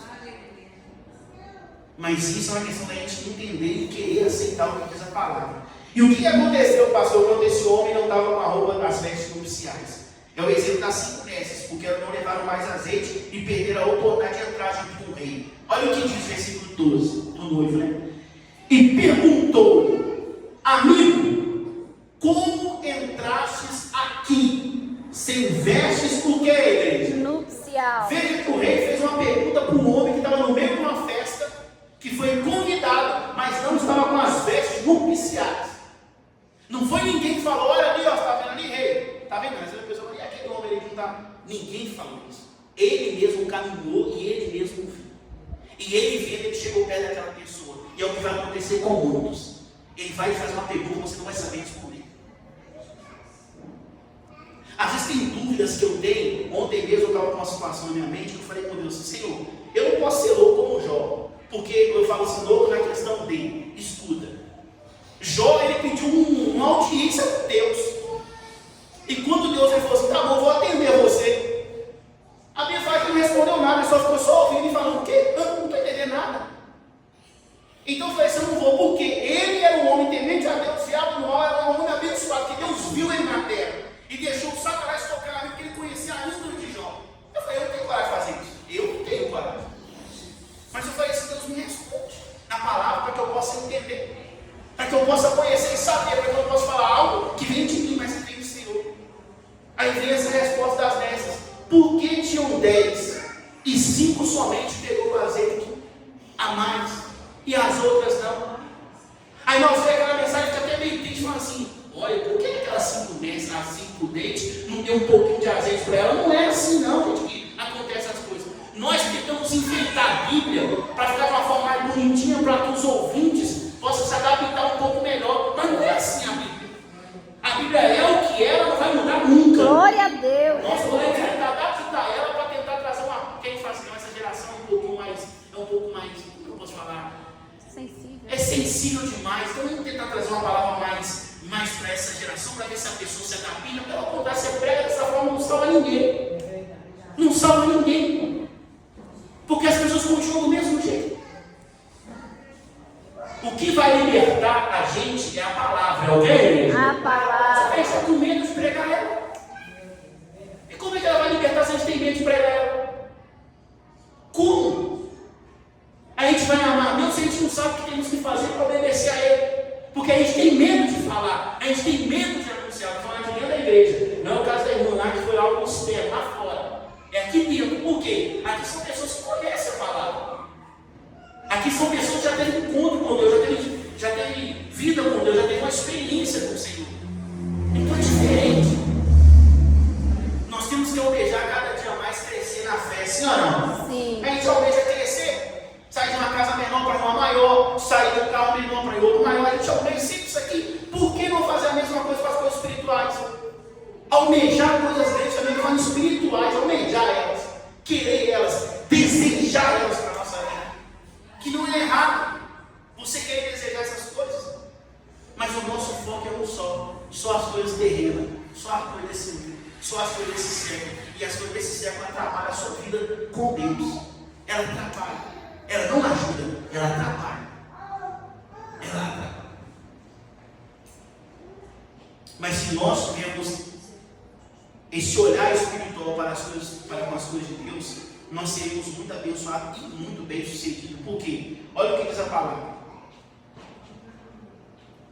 Mas isso é uma questão da gente entender e querer aceitar o que diz a palavra. E o que aconteceu, pastor, quando esse homem não estava com a roupa das vestes nupciais? É o exemplo das 5 nesses, porque elas não levaram mais azeite e perderam a oportunidade de entrar junto com o rei. Olha o que diz o versículo 12, do noivo, né? E perguntou, amigo, como entrastes aqui, sem vestes, por que, igreja? Nupcial. Veja que o rei fez uma pergunta para um homem que estava no meio de uma festa, que foi convidado, mas não estava com as vestes nupciais. Não foi ninguém que falou, olha ali, ó, está vendo ali, rei? Está vendo? Mas a pessoa falou, e aquele homem ali que não está? Ninguém falou isso. Ele mesmo caminhou e ele mesmo viu. E ele vendo, ele chegou perto daquela pessoa. E é o que vai acontecer com muitos. Ele vai fazer uma pergunta, você não vai saber responder. Às vezes tem dúvidas que eu tenho. Ontem mesmo eu estava com uma situação na minha mente que eu falei com Deus, Senhor, eu não posso ser louco como Jó. Porque eu falo assim, louco na questão dele. Escuta. Jó, ele pediu uma audiência com Deus. E quando Deus falou assim, tá bom, vou atender você. A Bíblia fala que não respondeu nada, ele só ficou só ouvindo e falando, o quê? Eu não estou entendendo nada. Então eu falei assim, eu não vou, porque ele era um homem temente a Deus, fiado no mal, era um homem abençoado. por que tinham 10 e 5 somente pegou o azeite a mais e as outras não? Aí nós vemos aquela mensagem que até meio triste, falando assim: olha, por que aquelas 5 dentes, as 5 dentes, não deu um pouquinho de azeite para ela? Não é assim não, gente, que acontecem as coisas. Nós tentamos enfeitar a Bíblia para ficar de uma forma mais bonitinha, para que os ouvintes possam se adaptar um pouco melhor, mas não é assim a Bíblia. A Bíblia é o que é, ela não vai mudar nunca. Glória a Deus. Nós podemos tentar adaptar ela para tentar trazer uma. Quem faz assim, essa geração é um pouco mais, como eu posso falar? Sensível. É sensível demais. Então vamos tentar trazer uma palavra mais para essa geração, para ver se a pessoa se adapta. Pelo contrário, você prega dessa forma, não salva ninguém. Não salva ninguém. Porque as pessoas continuam do mesmo jeito. O que vai libertar a gente é a palavra, ok? A palavra. Você está com medo de pregar ela. E como é que ela vai libertar se a gente tem medo de pregar ela? Como? A gente vai amar Deus se a gente não sabe o que temos que fazer para obedecer a Ele. Porque a gente tem medo de falar, a gente tem medo de anunciar. Estou falando aqui dentro da igreja. Não é o caso da irmã lá que foi algo externo, lá fora. É aqui dentro. Por quê? Aqui são pessoas que conhecem a palavra. Aqui são pessoas que já têm encontro com Deus, já têm vida com Deus, já têm uma experiência com o Senhor. Então é diferente. Nós temos que almejar cada dia mais crescer na fé, sim ou não? Sim. A gente almeja crescer, sair de uma casa menor para uma maior, sair de um carro menor para outro maior. A gente almeja sempre isso aqui. Por que não fazer a mesma coisa com as coisas espirituais? Almejar coisas grandes também, falando espirituais, almejar elas, querer elas, desejar elas para a nossa vida. Que não é errado você querer desejar essas coisas, mas o nosso foco é um só as coisas terrenas, só as coisas desse mundo, só as coisas desse século. E as coisas desse século atrapalham a sua vida com Deus. Ela atrapalha, ela não ajuda, ela atrapalha. Ela atrapalha. Mas se nós tivermos esse olhar espiritual para as coisas de Deus, nós seremos muito abençoados e muito bem sucedidos. Por quê? Olha o que diz a palavra.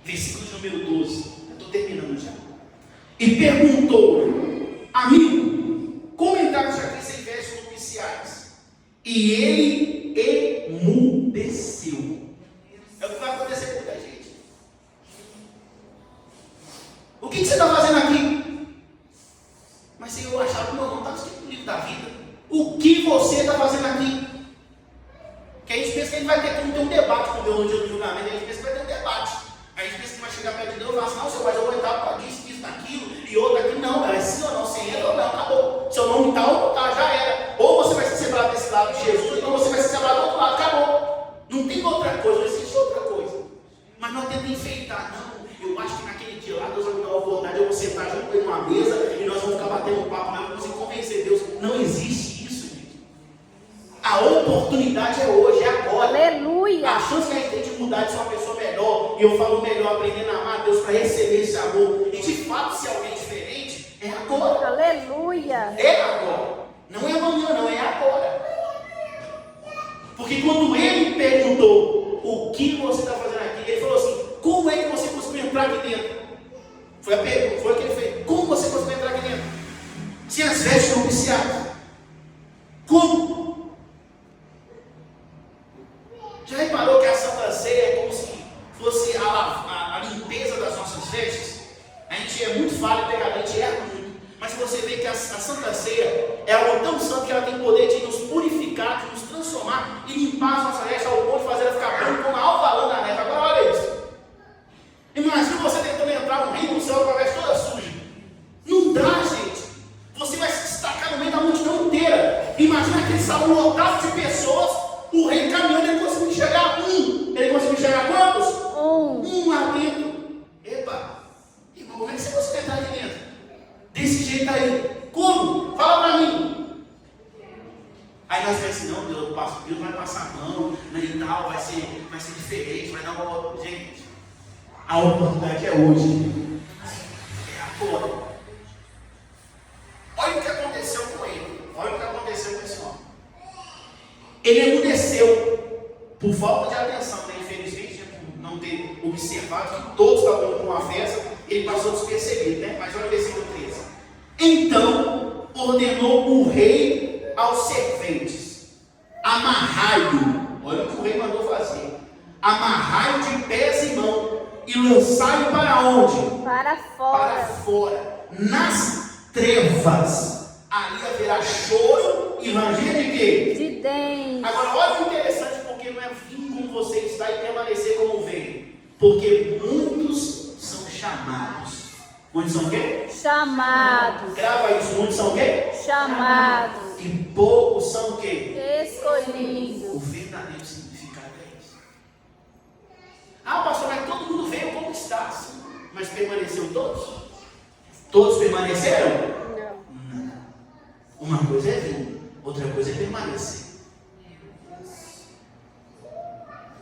Versículo número 12. Eu estou terminando já. E perguntou: amigo, como entraste aqui sem vestes nupciais? E ele emudeceu. É o que vai acontecer com muita gente. O que você está fazendo aqui? Mas se eu achava que meu nome estava escrito no livro da vida. O que você está fazendo aqui? Que a gente pensa que a gente vai ter um debate com Deus no dia do julgamento. A gente pensa que vai ter um debate. A gente pensa que vai chegar perto de Deus e falar assim: não, seu pai, eu vou entrar por disso, daquilo, e outro aqui. Não, é sim ou não, você entra ou não, acabou. Seu nome está ou não está, já era. Ou você vai se separar desse lado de Jesus, ou você vai se separar do outro lado, acabou. Não tem outra coisa, não existe outra coisa. Mas nós tentamos enfeitar, não. Eu acho que naquele dia lá, Deus vai me dar uma oportunidade, eu vou sentar junto com ele numa mesa e nós vamos ficar batendo um papo, nós vamos convencer Deus. Não existe isso, gente. A oportunidade é hoje, é agora. Aleluia. A chance que a gente tem de mudar de ser uma pessoa melhor, e eu falo melhor, aprendendo a amar a Deus para receber esse amor, e de fato ser alguém diferente, é agora. Aleluia. É agora. Não é amanhã, não, é agora. Porque quando ele perguntou: o que você está fazendo aqui? Ele falou assim: como é que você conseguiu entrar aqui dentro? Foi a pergunta, foi o que ele fez. Como você conseguiu entrar aqui dentro? Se as vestes nupciais. Como? Já reparou que a Santa Ceia é como se fosse a limpeza das nossas vestes? A gente é muito falho, pecador, a gente erra muito. Mas você vê que a Santa Ceia é algo tão santo que ela tem poder de nos purificar, de nos transformar e limpar as nossas vestes ao ponto de fazer ela ficar branca como a alva lã da neve. Agora olha isso. Imagina você tentando entrar no reino do céu com a veste toda suja. Não dá, gente. Você vai se destacar no meio da multidão inteira. Imagina aquele salão lotado de pessoas, o rei caminhando, ele conseguiu enxergar um. Ele conseguiu enxergar quantos? Um lá dentro. Epa, irmão, como é que você conseguiu entrar aqui dentro? Desse jeito aí. Como? Fala pra mim. Aí nós vamos assim: não, Deus vai passar a mão, né, e tal, vai ser diferente, vai dar uma. Gente, a oportunidade é hoje. É agora. Olha o que aconteceu com ele. Olha o que aconteceu com esse homem. Ele emudeceu por falta de atenção, né? Infelizmente, por não ter observado que todos estavam indo para uma festa, ele passou despercebido, né? Mas olha o versículo 13. Então ordenou o rei aos serventes: amarrai-o. Olha o que o rei mandou fazer: amarrai-o de pés e mão e lançai-o para onde? Para fora. Para fora, nas trevas. Ali haverá choro e ranger de quê? De dentes. Agora, olha o interessante, porque não é vir como você está e permanecer como veio. Porque muitos são chamados. Muitos são o quê? Chamados. Grava isso, muitos são o quê? Chamados. E poucos são o quê? Escolhidos. O verdadeiro significado é isso. Ah, pastor, mas todo mundo veio conquistar, sim. Mas permaneceu todos? Todos permaneceram? Não. Não. Uma coisa é vir, outra coisa é permanecer.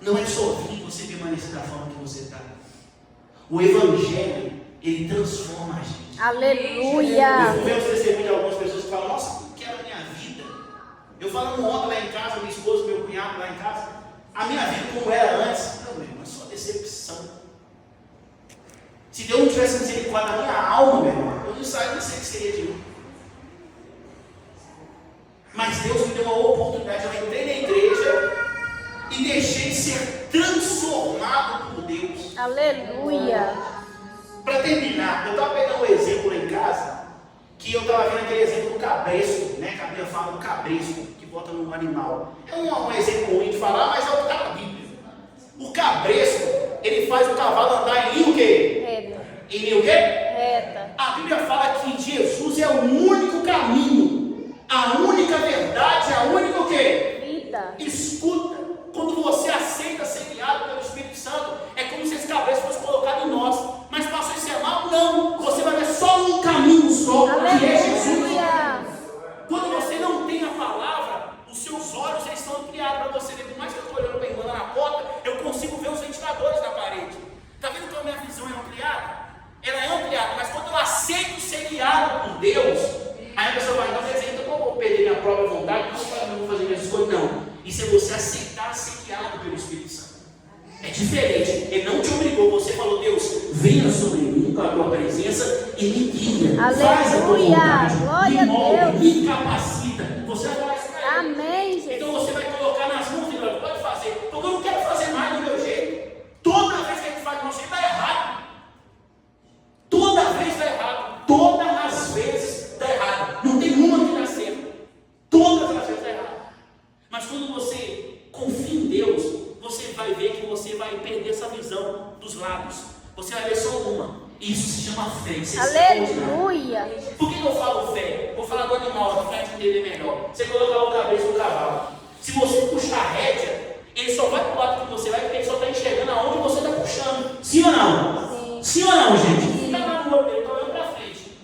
Não é só vir você permanecer da forma que você está. O Evangelho, ele transforma a gente. Aleluia. Eu vejo testemunho de algumas pessoas que falam: nossa, que era a minha vida. Eu falando ontem lá em casa, minha esposa, meu cunhado lá em casa, a minha vida como era antes. Não, meu irmão, é só decepção. Se Deus não tivesse misericórdia na minha alma, meu irmão, eu não sei o que seria de mim. Mas Deus me deu uma oportunidade. Eu entrei na igreja e deixei de ser transformado por Deus. Aleluia. Para terminar, eu estava pegando um exemplo lá em casa, que eu estava vendo aquele exemplo do cabresto, né? Que a Bíblia fala do cabresto, que bota no animal. É um exemplo ruim de falar, mas é o que está na Bíblia. O cabresto, ele faz o cavalo andar em linha o quê? Reta. Em linha o quê? Reta. A Bíblia fala que Jesus é o único caminho, a única verdade, a única o quê? Vida. Escuta, quando você aceita ser guiado pelo Espírito Santo, é como se esse cabresto fosse colocado em nós. Mas passou isso é mal? Não, você vai ver só um caminho só, que é Jesus. Aleluia. Quando você não tem a palavra, os seus olhos eles estão ampliados para você ver. Por mais que eu estou olhando para a irmã lá na porta, eu consigo ver os ventiladores na parede. Está vendo que a minha visão é ampliada? Ela é ampliada, mas quando eu aceito ser guiado por Deus, aí a pessoa vai: não, quer dizer, então eu vou perder minha própria vontade, não vou fazer minhas escolhas. Não, isso é você aceitar ser guiado pelo Espírito Santo. É diferente, ele não te obrigou, você falou: Deus, venha sobre mim com a tua presença e me guia. Aleluia. Faz a tua vontade, Glória me molda, a Deus. me capacita. Você vai falar isso para ele. Amém, Jesus. Então você vai colocar nas mãos e não pode fazer, porque eu não quero fazer mais do meu jeito. Toda vez que a gente faz do nosso jeito, está errado. Toda vez está errado. Todas as vezes está errado. Não tem uma que dá certo. Todas as vezes está errado. Mas quando você confia em Deus, você vai ver que você vai perder essa visão dos lados. Você vai ver só uma. Isso se chama fé. Aleluia. Por que eu falo fé? Vou falar do animal, para a gente entender melhor. Você colocar o cabeça no cavalo. Se você puxar a rédea, ele só vai para o lado que você vai, porque ele só está enxergando aonde você está puxando. Sim ou não? Sim. Sim ou não, gente? Está na rua dele, está olhando para frente.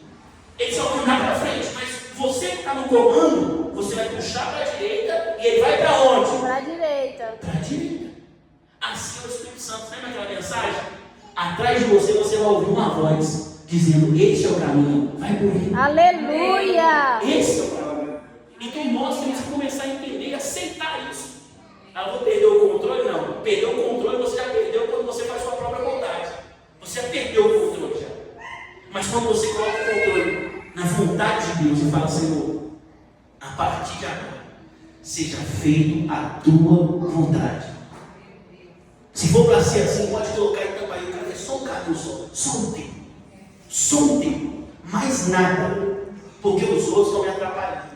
Ele só vai andar para frente, mas você que está no comando, você vai puxar para a direita e ele vai para onde? Para a direita. Para a direita. Assim é o Espírito Santo. Lembra aquela mensagem? Atrás de você, você vai ouvir uma voz dizendo: este é o caminho, vai por ele. Aleluia. Esse é o caminho. Então nós temos que começar a entender e aceitar isso. Ah, vou perder o controle? Não. Perder o controle você já perdeu quando você faz sua própria vontade. Você já perdeu o controle já. Mas quando você coloca o controle na vontade de Deus e fala: Senhor, a partir de agora, seja feito a tua vontade. Se for para ser assim, pode colocar em Tambaí, o cara é só um caminho só um tempo. Só um tempo. Mais nada. Porque os outros estão me atrapalhando.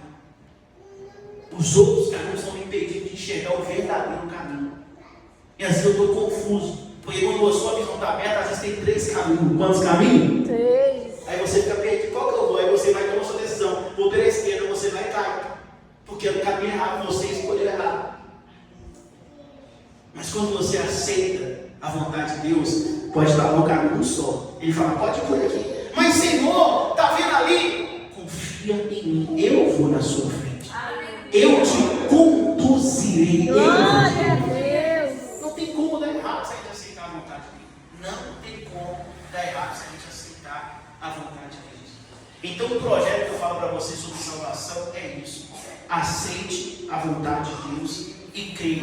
Os outros caminhos estão me impedindo de enxergar o verdadeiro caminho. E às vezes eu estou confuso. Porque quando a sua visão está aberta, às vezes tem 3 caminhos. Quantos caminhos? 3. Aí você fica perdido. Qual que eu vou? Aí você vai tomar sua decisão. Vou pela esquerda, você vai cair. Porque é o caminho errado, você escolheu errado. Mas quando você aceita a vontade de Deus, pode estar no caminho só. Ele fala: pode ir por aqui. Mas Senhor, está vendo ali? Confia em mim. Eu vou na sua frente. Eu te conduzirei. Glória a Deus. Não tem como dar errado se a gente aceitar a vontade dele. Não tem como dar errado se a gente aceitar a vontade dele. Então o projeto que eu falo para você sobre salvação é isso. Aceite a vontade de Deus e creia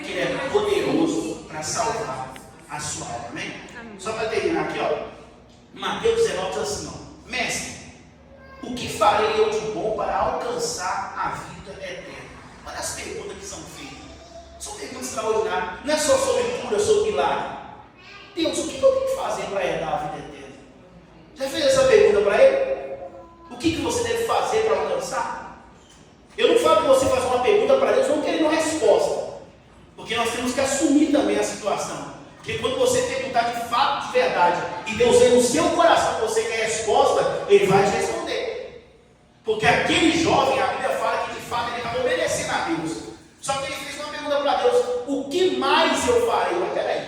que Ele é poderoso para salvar a sua alma. Amém? Só para terminar aqui, ó. Mateus 19 diz assim, ó: Mestre, o O que farei eu de bom para alcançar a vida eterna? Olha as perguntas que são feitas. São perguntas extraordinárias. Não é só sobre cura, sobre milagre. Deus, o que eu tenho que fazer para herdar a vida eterna? Já fez essa pergunta para ele? O que você deve fazer para alcançar? Eu não falo que você faça uma pergunta para Deus não querendo uma resposta. Porque nós temos que assumir também a situação. Porque quando você perguntar de fato, de verdade, e Deus vê no seu coração que você quer resposta, Ele vai te responder. Porque aquele jovem, a Bíblia fala que de fato ele estava obedecendo a Deus. Só que ele fez uma pergunta para Deus: o que mais eu farei? Mas peraí,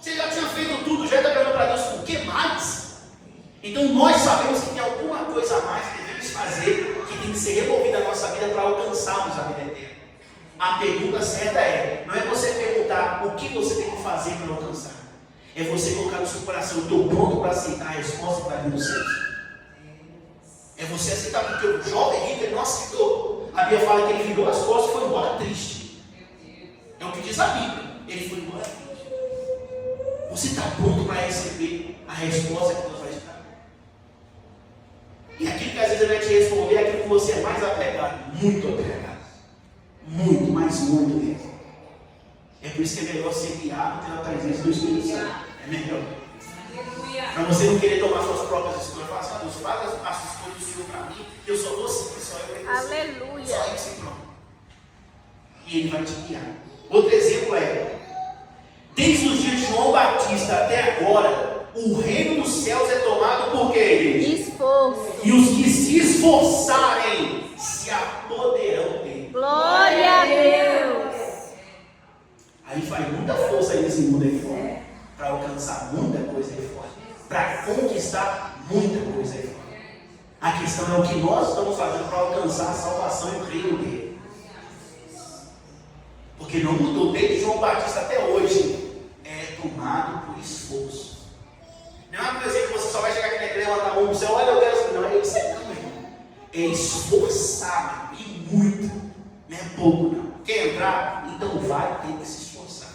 você já tinha feito tudo, já está perguntando para Deus: o que mais? Então nós sabemos que tem alguma coisa a mais que devemos fazer, que tem que ser removida na nossa vida para alcançarmos a vida eterna. A pergunta certa não é você perguntar o que você tem que fazer para alcançar. É você colocar no seu coração: eu estou pronto para aceitar a resposta para vir dos céus. É você aceitar, porque o jovem rico ele não aceitou. A Bíblia fala que ele virou as costas e foi embora triste. É o que diz a Bíblia. Ele foi embora triste. Você está pronto para receber a resposta que Deus vai te dar? E aquilo que às vezes ele vai te responder é aquilo que você é mais apegado, muito apegado. Muito, mas muito mesmo. É por isso que é melhor ser guiado pela presença do Espírito Santo. É melhor. Para você não querer tomar suas próprias escolhas. Fala assim: Deus, faz as escolhas do Senhor para mim. Eu só vou seguir, só eu. Aleluia. Só isso e pronto. E Ele vai te guiar. Outro exemplo desde os dias de João Batista até agora, o reino dos céus é tomado por quê, igreja? Esforço. E os que se esforçarem se apoderarão dele. Glória a Deus. Aí faz muita força aí nesse mundo aí fora, para alcançar muita coisa aí fora, para conquistar muita coisa aí fora. A questão é o que nós estamos fazendo para alcançar a salvação e o reino dele. Porque não mudou, desde João Batista até hoje, é tomado por esforço. Não é uma coisa que você só vai chegar aqui na igreja, levantar a mão no céu: olha, eu quero. Não é isso aí, não, irmão. É esforçar, e muito, não é pouco, não. Quer entrar? Então vai ter que se esforçar.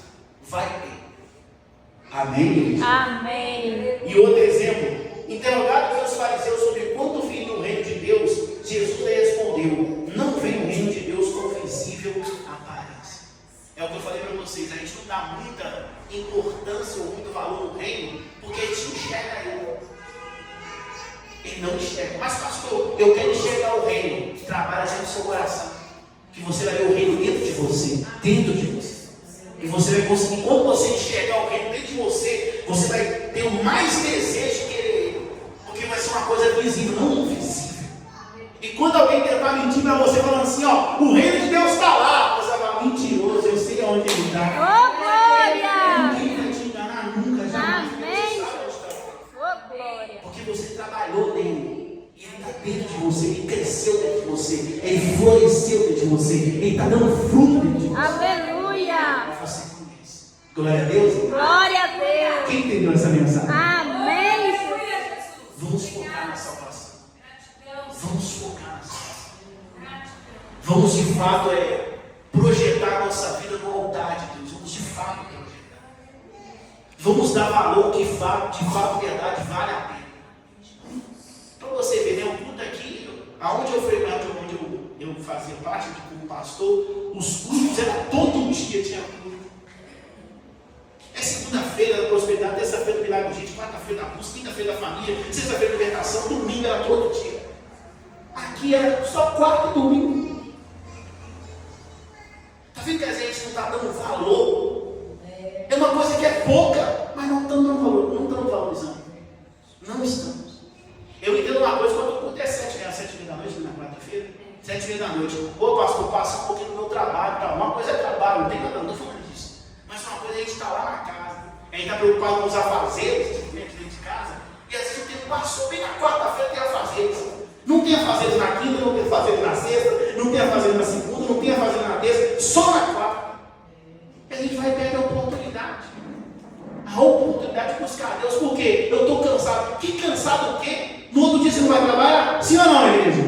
Vai ter. Amém, igreja? Amém. E outro exemplo: interrogado pelos fariseus sobre quando viria o reino de Deus, Jesus lhe respondeu: não vem o reino de Deus com visível aparência. É o que eu falei para vocês: a gente não dá muita importância ou muito valor no reino, porque a gente enxerga ele. Ele não enxerga. Mas pastor, eu quero enxergar o reino que trabalha dentro do seu coração. Que você vai ver o reino dentro de você. Dentro de você. E você vai conseguir, quando você enxergar o reino dentro de você, você vai ter o mais desejo de querer ele. Porque vai ser uma coisa visível, não invisível. E quando alguém tentar mentir para você, falando assim: ó, o reino de Deus está lá, você vai falar: mentiroso, eu sei onde ele está. Oh, glória. Ninguém vai te enganar nunca, jamais. Amém. Oh, glória. Porque você trabalhou nele. E ele está dentro de você. Ele cresceu dentro de você. Ele floresceu dentro de você. Ele está dando fruto dentro de você. Aleluia. Você conhece. Glória a Deus. Glória a Deus. Quem entendeu essa mensagem? Amém. Vamos focar na salvação. Vamos focar na salvação. Vamos de fato projetar a nossa vida no altar de Deus. Vamos de fato projetar. Vamos dar valor que de fato, verdade, vale a pena. Para você ver, um culto aqui, aonde eu frequento, onde eu fazia parte como pastor, os cultos eram todo dia, tinha culto. É segunda-feira da prosperidade, terça-feira do milagre, gente, quarta-feira da busca, quinta-feira da família, sexta-feira da libertação, domingo era todo dia. Aqui era só quarta e domingo. Está vendo que a gente não está dando valor? É uma coisa que é pouca, mas não estamos dando valor, não estamos valorizando. Não estamos. Eu entendo uma coisa: quando o culto é 7h da noite, na quarta-feira, 7h da noite. Ô pastor, passa um pouquinho do meu trabalho, tá? Uma coisa é trabalho, não tem nada, não estou falando disso. Mas uma coisa é a gente estar lá na casa, a gente está preocupado com os afazeres, dentro de casa, e às vezes o tempo passou, bem na quarta-feira tem afazeres. Não tem afazeres na quinta, não tem afazeres na sexta, não tem afazeres na segunda, não tem afazeres na terça, só na quarta. E a gente vai perder a oportunidade. A oportunidade de buscar a Deus, porque eu estou cansado. Que cansado o quê? No outro dia você não vai trabalhar? Sim ou não, igreja?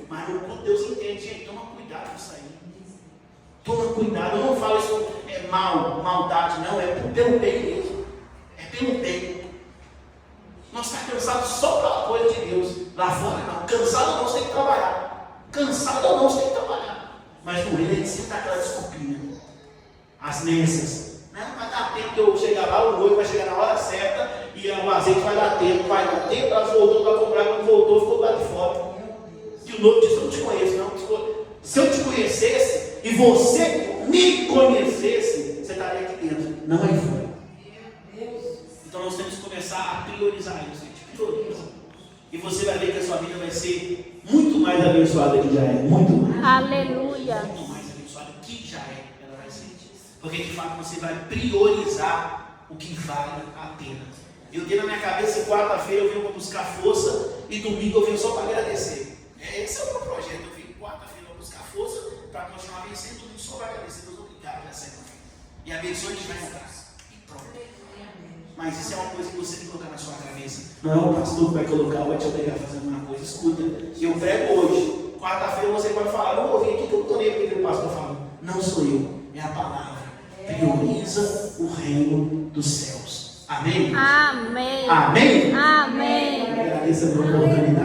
Mas no culto Deus entende, gente, toma cuidado com isso aí. Toma cuidado, eu não falo isso maldade, não, é pelo bem mesmo. É pelo bem. Nós estamos cansados só pela coisa de Deus. Lá fora não. Cansado ou não, você tem que trabalhar. Cansado ou não, você tem que trabalhar. Mas no reino a gente sempre dá aquela desculpinha. As nências. Não vai dar tempo de eu chegar lá, o noivo vai chegar na hora certa e o azeite vai dar tempo. Vai dar tempo, ela voltou para comprar, quando voltou, ficou lá de fora. E o noivo disse: eu não te conheço, não. Se eu te conhecesse e você me conhecesse, você estaria aqui dentro. Não aí fora. Então nós temos que começar a priorizar isso, gente. Prioriza. E você vai ver que a sua vida vai ser muito mais abençoada que já é. Muito mais. Aleluia. Muito mais abençoada que já é. Ela vai ser. Porque de fato você vai priorizar o que vale a pena. Eu tenho na minha cabeça que quarta-feira eu venho para buscar força e domingo eu venho só para agradecer. Esse é o meu projeto. Eu venho quarta-feira para buscar força para continuar vencendo, domingo só para agradecer. Deus, obrigado por essa semana. E abençoe de vai entrar. E pronto. Mas isso é uma coisa que você tem que colocar na sua cabeça. Não é o pastor que vai colocar, vai te obrigar a fazer alguma coisa. Escuta, eu prego hoje. Quarta-feira você pode falar: não vou vir aqui que eu não estou nem porque o pastor falou. Não sou eu, é a palavra. Prioriza o reino dos céus. Amém? Amém. Amém? Amém. Agradeço a minha oportunidade.